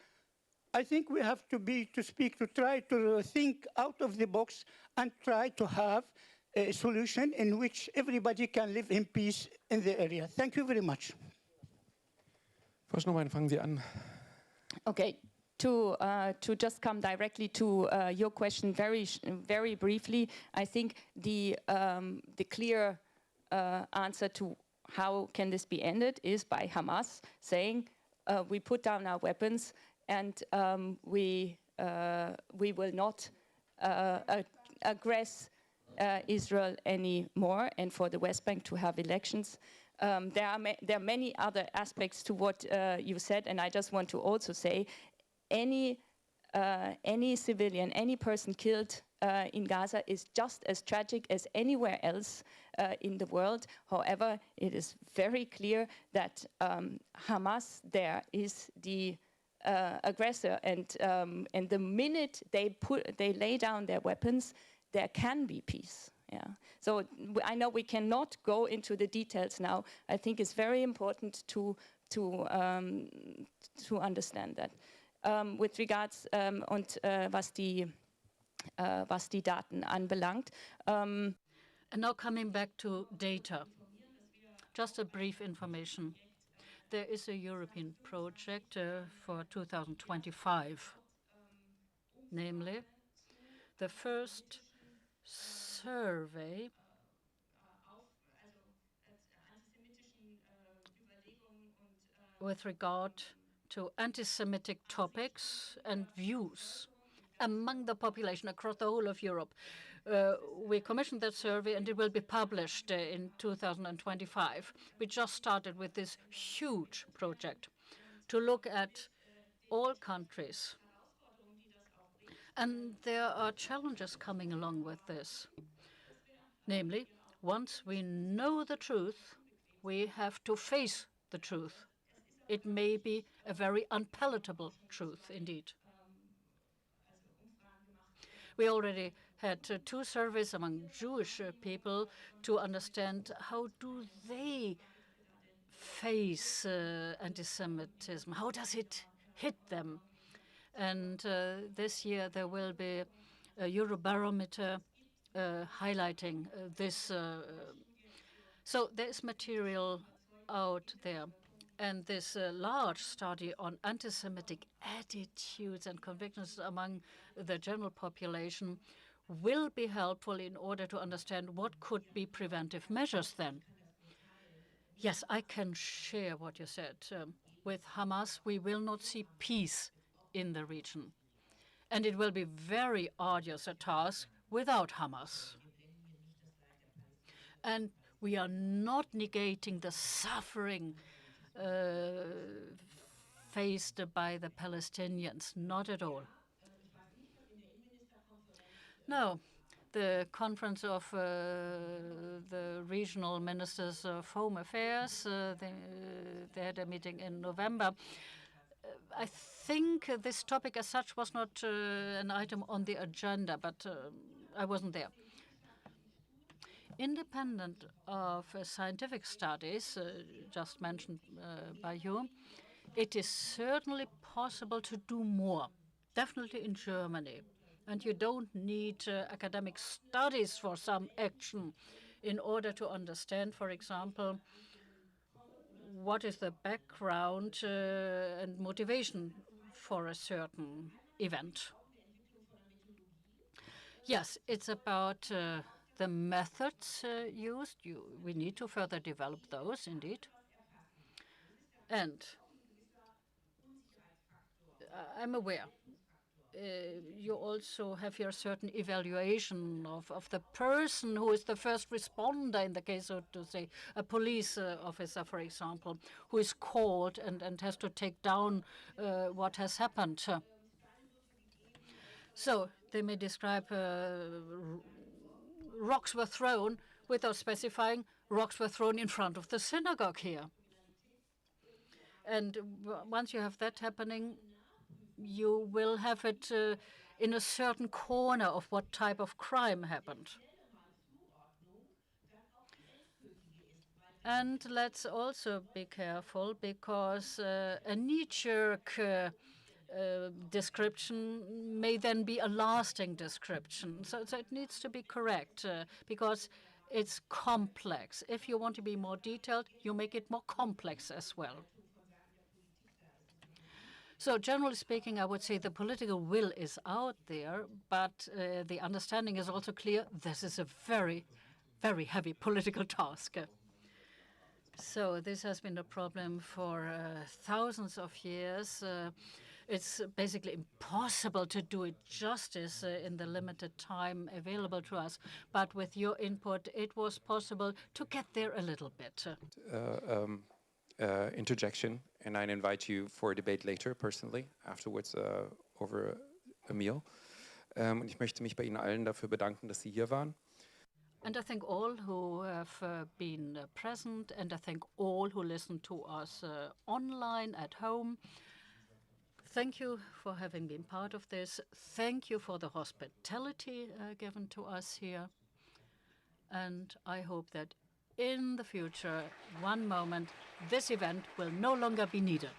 I think we have to try to think out of the box and try to have a solution in which everybody can live in peace in the area. Thank you very much. Frau Schnurbein, fangen Sie an. Okay. To just come directly to your question very briefly, I think the clear answer to how can this be ended is by Hamas saying we put down our weapons and we will not aggress Israel anymore, and for the West Bank to have elections. There are many other aspects to what you said, and I just want to also say any civilian, any person killed in Gaza is just as tragic as anywhere else in the world. However, it is very clear that Hamas there is the aggressor, and the minute they lay down their weapons, there can be peace. Yeah. So I know we cannot go into the details now. I think it's very important to understand that. With regards und was die Daten anbelangt. And now coming back to data, just a brief information. There is a European project for 2025, namely the first survey with regard to anti-Semitic topics and views among the population across the whole of Europe. We commissioned that survey, and it will be published in 2025. We just started with this huge project to look at all countries. And there are challenges coming along with this. Namely, once we know the truth, we have to face the truth. It may be a very unpalatable truth indeed. We already had 2 surveys among Jewish people to understand how do they face anti-Semitism, how does it hit them. And this year there will be a Eurobarometer highlighting this. So there is material out there. And this large study on anti-Semitic attitudes and convictions among the general population will be helpful in order to understand what could be preventive measures then. Yes, I can share what you said. With Hamas, we will not see peace in the region. And it will be very arduous a task without Hamas. And we are not negating the suffering faced by the Palestinians, not at all. No, the conference of the regional ministers of home affairs, they had a meeting in November. I think this topic as such was not an item on the agenda, but I wasn't there. Independent of scientific studies, just mentioned by you, it is certainly possible to do more, definitely in Germany. And you don't need academic studies for some action in order to understand, for example, what is the background and motivation for a certain event. Yes, it's about the methods used. We need to further develop those, indeed. And I'm aware you also have your certain evaluation of the person who is the first responder in the case of, to say, a police officer, for example, who is called and has to take down what has happened. So they may describe rocks were thrown without specifying rocks were thrown in front of the synagogue here. And once you have that happening, you will have it in a certain corner of what type of crime happened. And let's also be careful, because a knee-jerk description may then be a lasting description. So it needs to be correct, because it's complex. If you want to be more detailed, you make it more complex as well. So generally speaking, I would say the political will is out there, but the understanding is also clear. This is a very, very heavy political task. So this has been a problem for thousands of years. It's basically impossible to do it justice in the limited time available to us. But with your input, it was possible to get there a little bit. Interjection, and I invite you for a debate later, personally, afterwards, over a meal. Und ich möchte mich bei Ihnen allen dafür bedanken, dass Sie hier waren. And I thank all who have been present, and I thank all who listen to us online at home. Thank you for having been part of this. Thank you for the hospitality given to us here. And I hope that in the future, one moment, this event will no longer be needed.